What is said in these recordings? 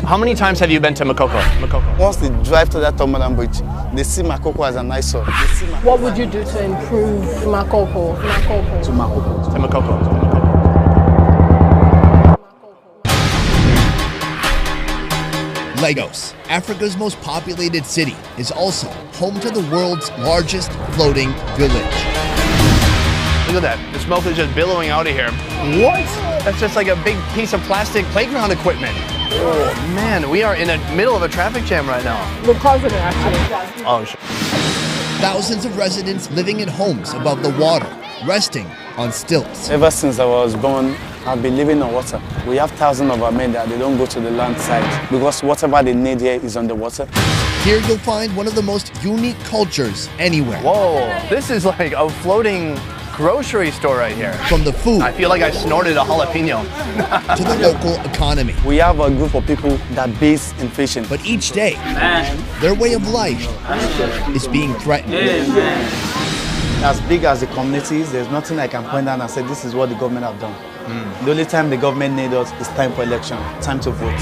How many times have you been to Makoko? Once they drive to that Tomolan bridge, they see Makoko as an eyesore. What would you do to improve Makoko? To Makoko. To Makoko. Lagos, Africa's most populated city, is also home to the world's largest floating village. Look at that. The smoke is just billowing out of here. What? That's just like a big piece of plastic playground equipment. Oh man, we are in the middle of a traffic jam right now. We're causing it actually. Oh shit. Thousands of residents living in homes above the water, resting on stilts. Ever since I was born, I've been living on water. We have thousands of our men that they don't go to the land side because whatever they need here is on the water. Here you'll find one of the most unique cultures anywhere. Whoa, this is like a floating grocery store right here. From the food, I feel like I snorted a jalapeno. to the local economy. We have a group of people that base in fishing. But each day, their way of life is being threatened. As big as the communities, there's nothing I can point out and say this is what the government have done. The only time the government needs us is time for election, time to vote.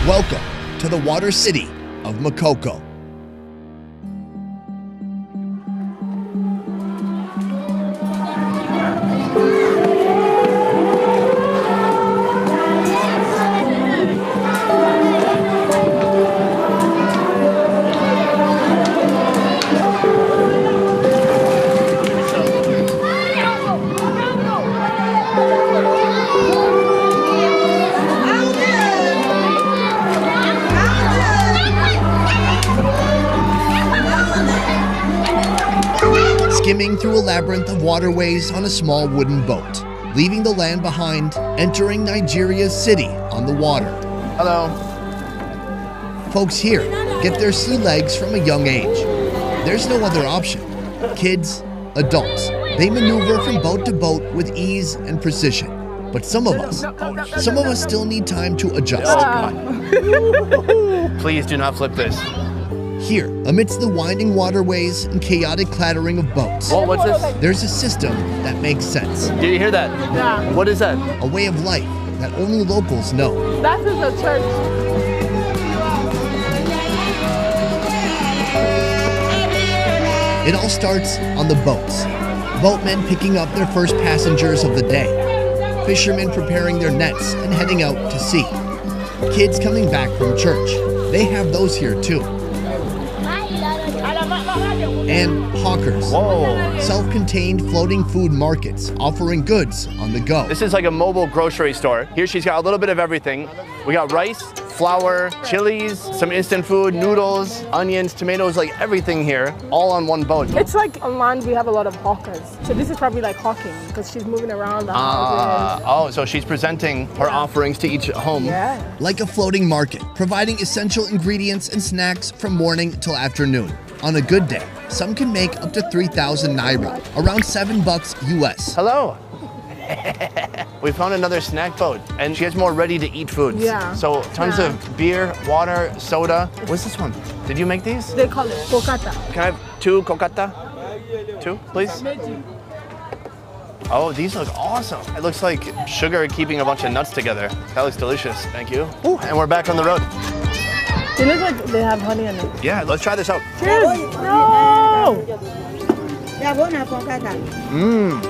Welcome to the water city of Makoko. Skimming through a labyrinth of waterways on a small wooden boat, leaving the land behind, entering Nigeria's city on the water. Hello. Folks here get their sea legs from a young age. There's no other option. Kids, adults, they maneuver from boat to boat with ease and precision. But some of us still need time to adjust. Please do not flip this. Here, amidst the winding waterways and chaotic clattering of boats, Whoa, what's this? there's a system that makes sense. Did you hear that? Yeah. What is that? A way of life that only locals know. That is a church. It all starts on the boats. Boatmen picking up their first passengers of the day. Fishermen preparing their nets and heading out to sea. Kids coming back from church. They have those here too. And hawkers. Whoa. Self-contained floating food markets offering goods on the go. This is like a mobile grocery store. Here she's got a little bit of everything. We got rice, flour, chilies, some instant food, noodles, onions, tomatoes, like everything here, all on one boat. It's like on land we have a lot of hawkers. So this is probably like hawking because she's moving around the houses. Oh, so she's presenting her offerings to each home. Yeah. Like a floating market, providing essential ingredients and snacks from morning till afternoon. On a good day, some can make up to 3,000 naira, around $7 US. Hello. We found another snack boat, and she has more ready-to-eat foods. Yeah. So tons of beer, water, soda. What's this one? Did you make these? They call it kokata. Can I have 2 kokata? 2, please? Oh, these look awesome. It looks like sugar keeping a bunch of nuts together. That looks delicious. Thank you. Ooh, and we're back on the road. It looks like they have honey in it. Yeah, let's try this out. Cheers! No!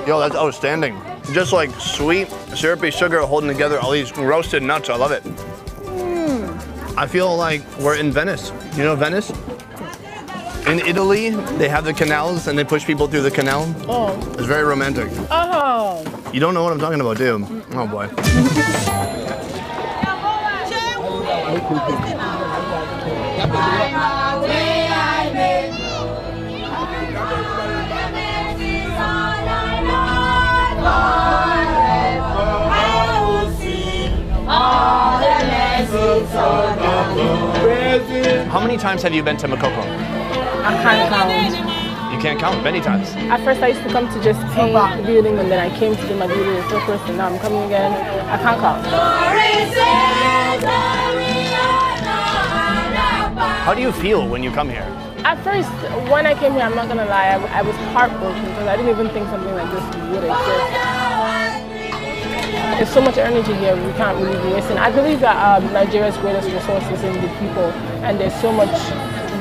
Yo, that's outstanding. Just like sweet, syrupy sugar holding together all these roasted nuts. I love it. I feel like we're in Venice. You know Venice? In Italy, they have the canals and they push people through the canal. Oh. It's very romantic. Oh. You don't know what I'm talking about, do you? Oh boy. How many times have you been to Makoko? I can't count. You can't count, many times. At first I used to come to just paint the building and then I came to do my video so first and now I'm coming again. I can't count. How do you feel when you come here? At first, when I came here, I'm not gonna lie, I was heartbroken because I didn't even think something like this would exist. There's so much energy here, we can't really be wasting. I believe that Nigeria's greatest resource is in the people, and there's so much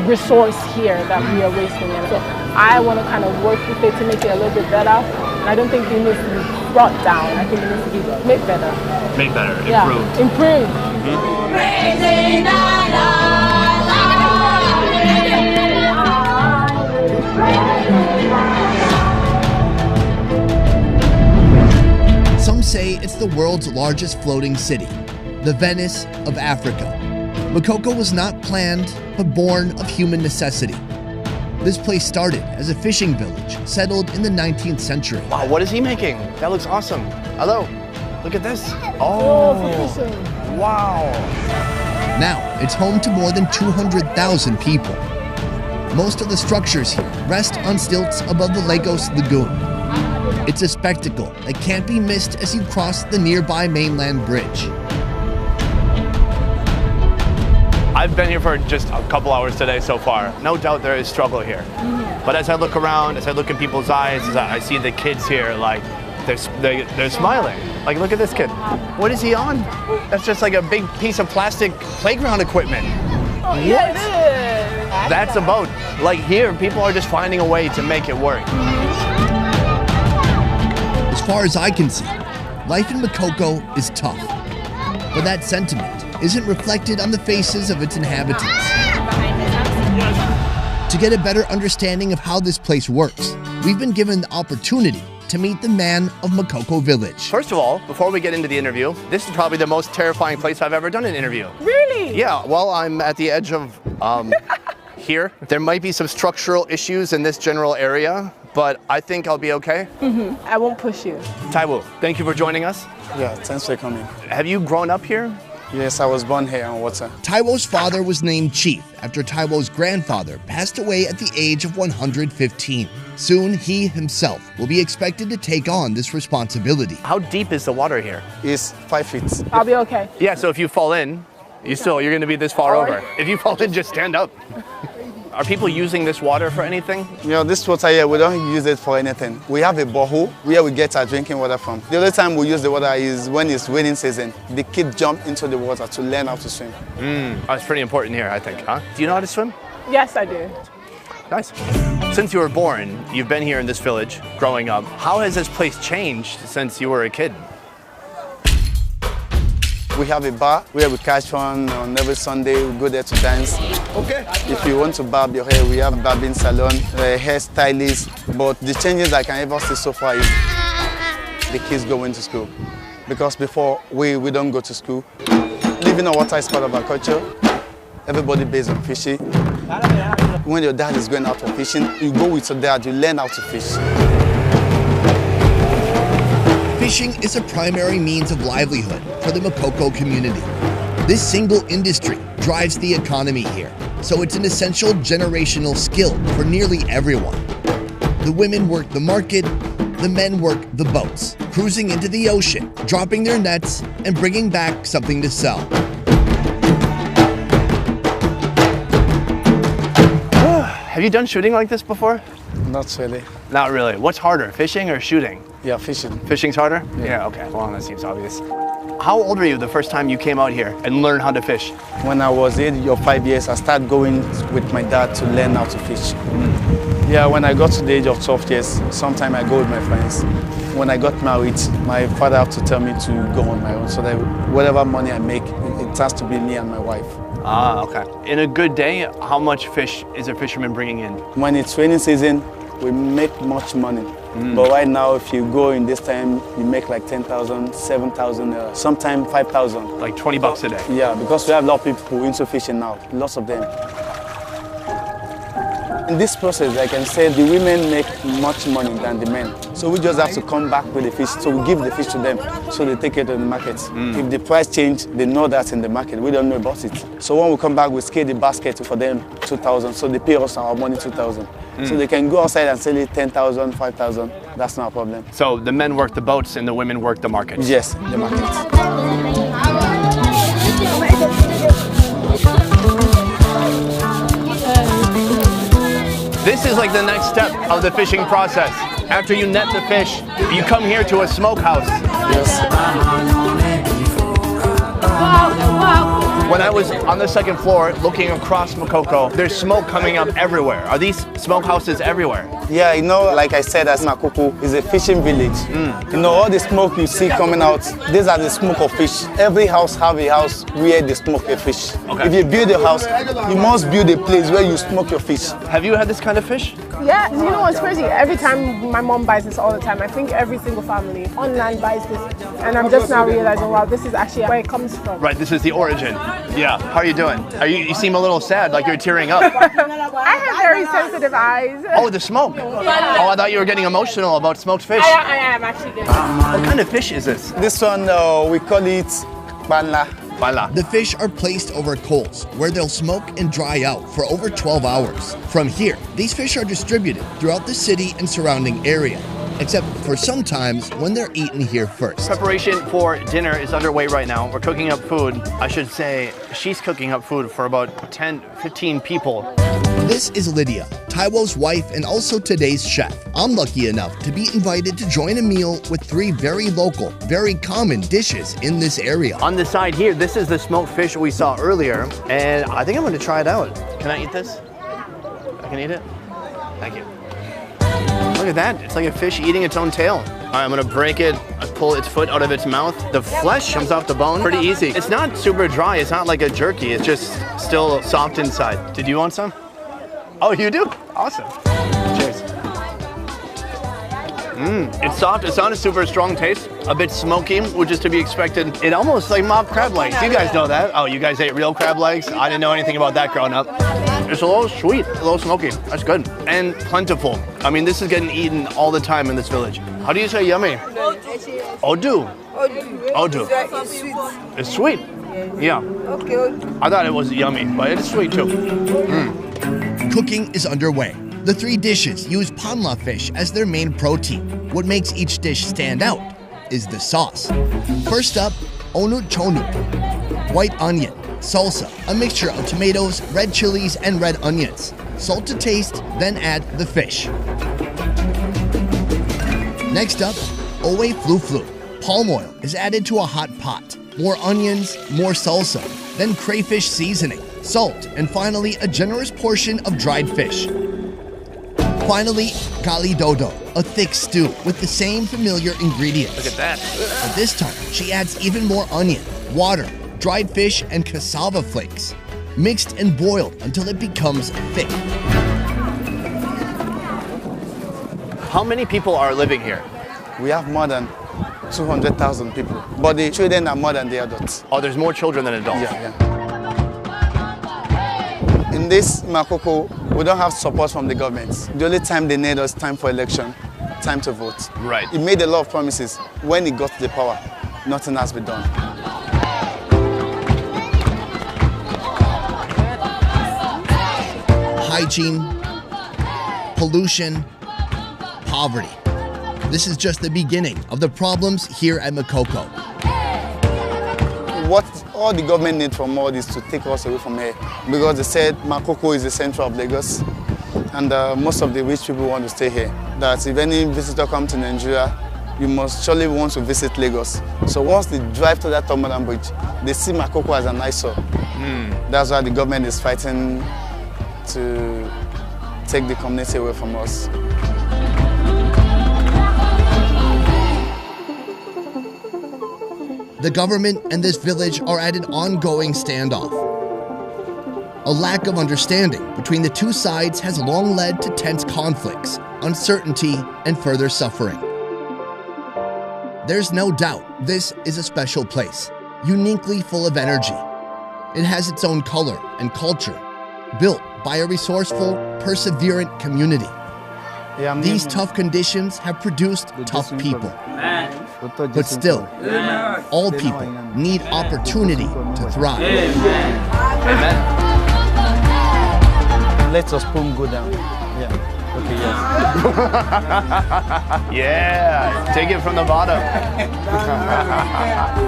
resource here that we are wasting. And so I want to kind of work with it to make it a little bit better. And I don't think it needs to be brought down. I think it needs to be made better. Made better, Yeah, improved. improved. Some say it's the world's largest floating city, the Venice of Africa. Makoko was not planned, but born of human necessity. This place started as a fishing village, settled in the 19th century. Wow, what is he making? That looks awesome. Hello, look at this. Oh, for fishing. Wow. Now, it's home to more than 200,000 people. Most of the structures here rest on stilts above the Lagos Lagoon. It's a spectacle that can't be missed as you cross the nearby mainland bridge. I've been here for just a couple hours today so far. No doubt there is struggle here. But as I look around, as I look in people's eyes, as I see the kids here, like, they're smiling. Like, look at this kid. What is he on? That's just like a big piece of plastic playground equipment. Oh, yeah, it is. That's a boat. Like here, people are just finding a way to make it work. As far as I can see, life in Makoko is tough. But that sentiment isn't reflected on the faces of its inhabitants. To get a better understanding of how this place works, we've been given the opportunity to meet the man of Makoko Village. First of all, before we get into the interview, this is probably the most terrifying place I've ever done an interview. Really? Yeah, well, I'm at the edge of here. There might be some structural issues in this general area, but I think I'll be okay. I won't push you. Taiwo, thank you for joining us. Yeah, thanks for coming. Have you grown up here? Yes, I was born here on water. Taiwo's father was named Chief after Taiwo's grandfather passed away at the age of 115. Soon, he himself will be expected to take on this responsibility. How deep is the water here? It's 5 feet. I'll be okay. Yeah, so if you fall in, you're going to be this far over. If you fall in, just stand up. Are people using this water for anything? You know, this water here, we don't use it for anything. We have a borehole where we get our drinking water from. The only time we use the water is when it's raining season. The kids jump into the water to learn how to swim. That's pretty important here, I think, huh? Do you know how to swim? Yes, I do. Nice. Since you were born, you've been here in this village growing up. How has this place changed since you were a kid? We have a bar where we catch fun on every Sunday. We go there to dance. Okay. If you want to barb your hair, we have barbing salon, hair stylist. But the changes I can ever see so far is the kids going to school. Because before, we don't go to school. Living on water is part of our culture. Everybody based on fishing. When your dad is going out for fishing, you go with your dad, you learn how to fish. Fishing is a primary means of livelihood for the Makoko community. This single industry drives the economy here, so it's an essential generational skill for nearly everyone. The women work the market, the men work the boats, cruising into the ocean, dropping their nets, and bringing back something to sell. Have you done shooting like this before? Not really. Not really. What's harder, fishing or shooting? Yeah, fishing. Fishing's harder? Yeah, okay. Well, that seems obvious. How old were you the first time you came out here and learned how to fish? When I was 8 or 5 years, I started going with my dad to learn how to fish. Yeah, when I got to the age of 12 years, sometimes I go with my friends. When I got married, my father had to tell me to go on my own, so that whatever money I make, it has to be me and my wife. Ah, okay. In a good day, how much fish is a fisherman bringing in? When it's raining season, we make much money. But right now, if you go in this time, you make like 10,000, 7,000, sometimes 5,000. Like 20 bucks a day? Yeah, because we have a lot of people into fishing now, lots of them. In this process, I can say the women make much money than the men. So we just have to come back with the fish. So we give the fish to them, so they take it to the market. If the price change, they know that's in the market. We don't know about it. So when we come back, we scale the basket for them 2,000. So they pay us our money 2,000. So they can go outside and sell it 10,000, 5,000. That's not a problem. So the men work the boats and the women work the markets? Yes, the market. This is like the next step of the fishing process. After you net the fish, you come here to a smokehouse. When I was on the second floor looking across Makoko, there's smoke coming up everywhere. Are these smokehouses everywhere? Yeah, you know, like I said, as Makoko is a fishing village. You know, all the smoke you see coming out, these are the smoke of fish. Every house have a house where they smoke a fish. Okay. If you build a house, you must build a place where you smoke your fish. Have you had this kind of fish? Yeah, you know what's crazy? Every time my mom buys this all the time. I think every single family on land buys this. And I'm just now realizing, wow, this is actually where it comes from. Right, this is the origin. Yeah, how are you doing? You seem a little sad, like you're tearing up. I have very sensitive eyes. Oh, the smoke. Oh, I thought you were getting emotional about smoked fish. I am actually getting. What kind of fish is this? This one, we call it banla. Bala. The fish are placed over coals, where they'll smoke and dry out for over 12 hours. From here, these fish are distributed throughout the city and surrounding area, except for sometimes when they're eaten here first. Preparation for dinner is underway right now. We're cooking up food. I should say she's cooking up food for about 10, 15 people. This is Lydia, Taiwo's wife and also today's chef. I'm lucky enough to be invited to join a meal with 3 very local, very common dishes in this area. On the side here, this is the smoked fish we saw earlier, and I think I'm going to try it out. Can I eat this? I can eat it? Thank you. Look at that, it's like a fish eating its own tail. All right, I'm gonna break it, I pull its foot out of its mouth. The flesh comes off the bone pretty easy. It's not super dry, it's not like a jerky, it's just still soft inside. Did you want some? Oh, you do? Awesome. Cheers. It's soft, it's not a super strong taste. A bit smoky, which is to be expected. It almost like mock crab legs. You guys know that. Oh, you guys ate real crab legs? I didn't know anything about that growing up. It's a little sweet, a little smoky. That's good. And plentiful. I mean, this is getting eaten all the time in this village. How do you say yummy? Odu. Odu. It's sweet. Yeah. I thought it was yummy, but it's sweet too. Cooking is underway. The 3 dishes use panla fish as their main protein. What makes each dish stand out is the sauce. First up, onut chonu, white onion, salsa, a mixture of tomatoes, red chilies, and red onions. Salt to taste, then add the fish. Next up, owe flu flu. Palm oil is added to a hot pot. More onions, more salsa, then crayfish seasoning, salt, and finally a generous portion of dried fish. Finally, gali dodo, a thick stew with the same familiar ingredients. Look at that. But this time, she adds even more onion, water, dried fish, and cassava flakes, mixed and boiled until it becomes thick. How many people are living here? We have more than 200,000 people, but the children are more than the adults. Oh, there's more children than adults. Yeah. In this Makoko, we don't have support from the government. The only time they need us time for election, time to vote. Right. He made a lot of promises. When he got to the power, nothing has been done. Hygiene, pollution, poverty. This is just the beginning of the problems here at Makoko. What all the government need from all is to take us away from here, because they said Makoko is the center of Lagos, and most of the rich people want to stay here. That if any visitor comes to Nigeria, you must surely want to visit Lagos. So once they drive to that Tomodan bridge, they see Makoko as an eyesore. That's why the government is fighting to take the community away from us. The government and this village are at an ongoing standoff. A lack of understanding between the 2 sides has long led to tense conflicts, uncertainty, and further suffering. There's no doubt this is a special place, uniquely full of energy. It has its own color and culture, built by a resourceful, perseverant community. These tough conditions have produced tough people. But still, all people need opportunity to thrive. Amen. Let us spoon go down. Yeah. Okay, yes. Yeah, take it from the bottom.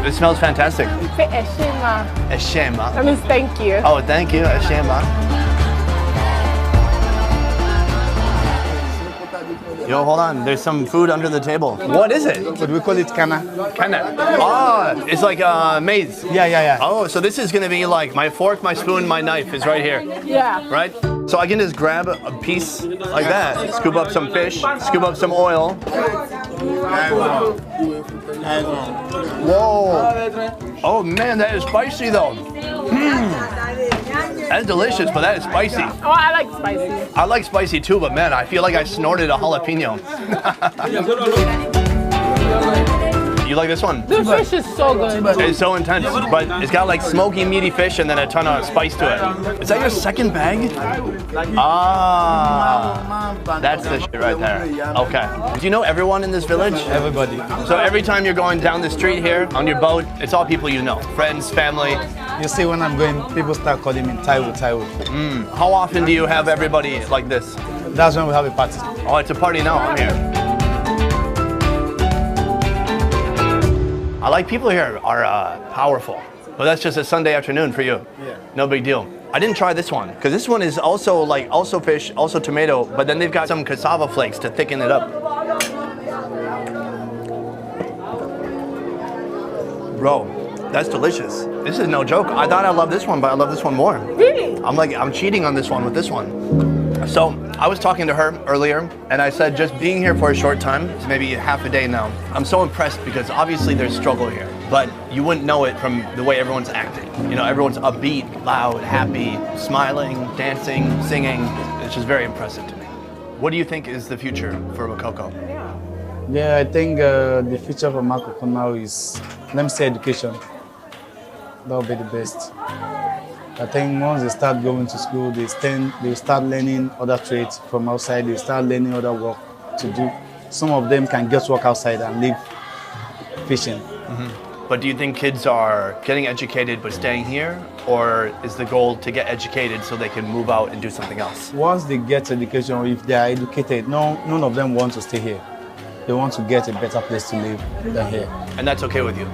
It smells fantastic. Eshema. Eshema. That means thank you. Oh, thank you, Eshema. Yo, hold on. There's some food under the table. What is it? But we call it kana. Kana. Ah, it's like maize. Yeah. Oh, so this is gonna be like my fork, my spoon, my knife is right here. Yeah. Right? So I can just grab a piece like that, scoop up some fish, scoop up some oil. Whoa. Oh man, that is spicy though. That's delicious, but that is spicy. Oh, I like spicy. I like spicy too, but man, I feel like I snorted a jalapeno. You like this one? The fish is so good. It's so intense, but it's got like smoky, meaty fish and then a ton of spice to it. Is that your second bag? Ah, that's the shit right there. Okay. Do you know everyone in this village? Everybody. So every time you're going down the street here on your boat, it's all people you know, friends, family. You see, when I'm going, people start calling me Taiwo. How often do you have everybody like this? That's when we have a party. Oh, it's a party now. I'm here. I like people here are powerful, but that's just a Sunday afternoon for you. Yeah. No big deal. I didn't try this one because this one is also fish, also tomato, but then they've got some cassava flakes to thicken it up. Bro, that's delicious. This is no joke. I thought I loved this one, but I love this one more. Really? I'm cheating on this one with this one. So I was talking to her earlier and I said just being here for a short time, it's maybe half a day now, I'm so impressed because obviously there's struggle here, but you wouldn't know it from the way everyone's acting. You know, everyone's upbeat, loud, happy, smiling, dancing, singing. It's just very impressive to me. What do you think is the future for Makoko? Yeah, I think the future for Makoko now is, let me say, education. That will be the best. I think once they start going to school, they start learning other trades from outside, they start learning other work to do. Some of them can get work outside and live fishing. Mm-hmm. But do you think kids are getting educated but staying here? Or is the goal to get educated so they can move out and do something else? Once they get education, or if they are educated, none of them want to stay here. They want to get a better place to live than here. And that's okay with you?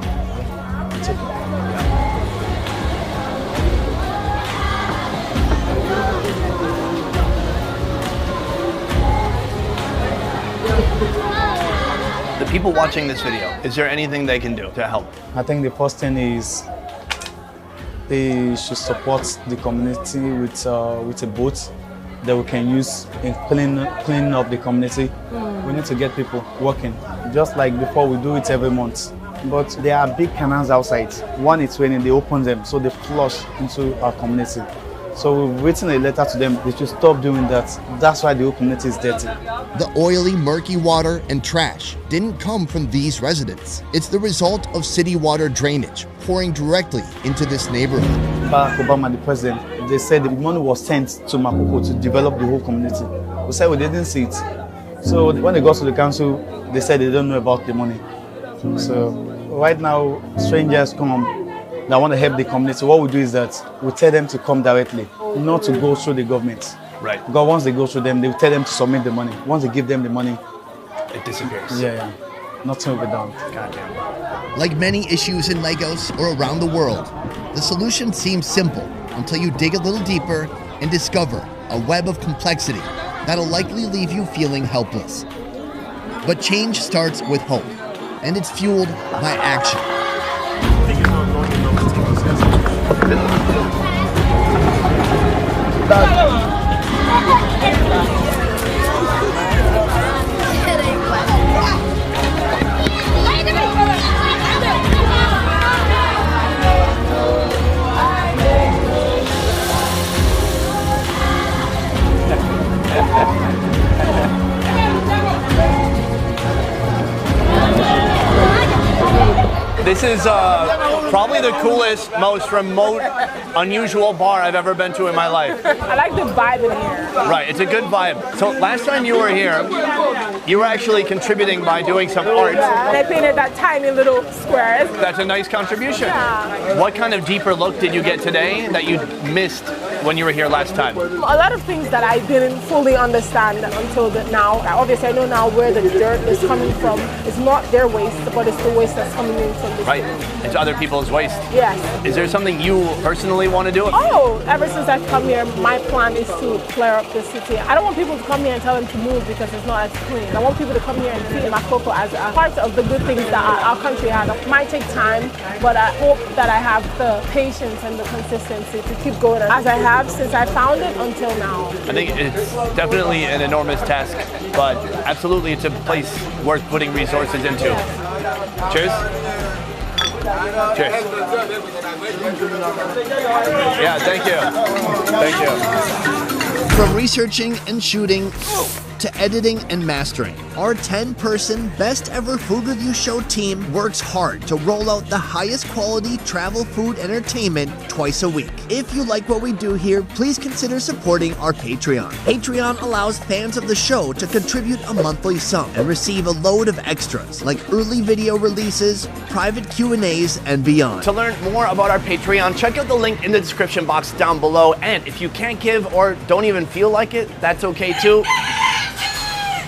It's okay. The people watching this video, is there anything they can do to help? I think the first thing is they should support the community with a boat that we can use in cleaning up the community. We need to get people working, just like before we do it every month. But there are big canals outside. When it's raining, they open them, so they flush into our community. So we're writing a letter to them, they should stop doing that. That's why the whole community is dirty. The oily, murky water and trash didn't come from these residents. It's the result of city water drainage pouring directly into this neighborhood. Barack Obama, the president, they said the money was sent to Makoko to develop the whole community. We said we didn't see it. So when they got to the council, they said they don't know about the money. So right now, strangers come that want to help the community. What we do is that we tell them to come directly, not to go through the government. Right. Because once they go through them, they will tell them to submit the money. Once they give them the money, it disappears. Yeah. Nothing will be done. Goddamn. Like many issues in Lagos or around the world, the solution seems simple until you dig a little deeper and discover a web of complexity that'll likely leave you feeling helpless. But change starts with hope, and it's fueled by action. This is probably the coolest, most remote, unusual bar I've ever been to in my life. I like the vibe in here. Right, it's a good vibe. So last time you were here, you were actually contributing by doing some art. Yeah, and I painted that tiny little squares. That's a nice contribution. Yeah. What kind of deeper look did you get today that you missed when you were here last time? A lot of things that I didn't fully understand until now. Obviously, I know now where the dirt is coming from. It's not their waste, but it's the waste that's coming in from the Right, it's other people's waste. Yes. Is there something you personally want to do? Oh, ever since I've come here, my plan is to clear up the city. I don't want people to come here and tell them to move because it's not as clean. I want people to come here and see Makoko as a part of the good things that our country has. It might take time, but I hope that I have the patience and the consistency to keep going as I have since I found it until now. I think it's definitely an enormous task, but absolutely it's a place worth putting resources into. Cheers. Cheers. Yeah, thank you. Thank you. From researching and shooting to editing and mastering, our 10-person best ever food review show team works hard to roll out the highest quality travel food entertainment twice a week. If you like what we do here, please consider supporting our Patreon. Patreon allows fans of the show to contribute a monthly sum and receive a load of extras like early video releases, private Q&As, and beyond. To learn more about our Patreon, check out the link in the description box down below. And if you can't give or don't even feel like it, that's okay too.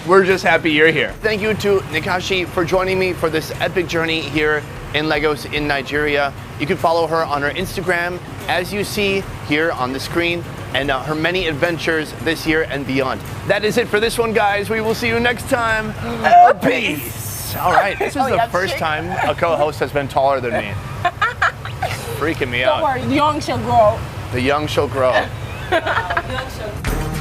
We're just happy you're here. Thank you to Nikashi for joining me for this epic journey here in Lagos in Nigeria. You can follow her on her Instagram, as you see here on the screen, and her many adventures this year and beyond. That is it for this one, guys. We will see you next time. Peace. All right, this is the first time a co-host has been taller than me. Freaking me out. Don't worry, the young shall grow. The young shall grow. The young shall grow.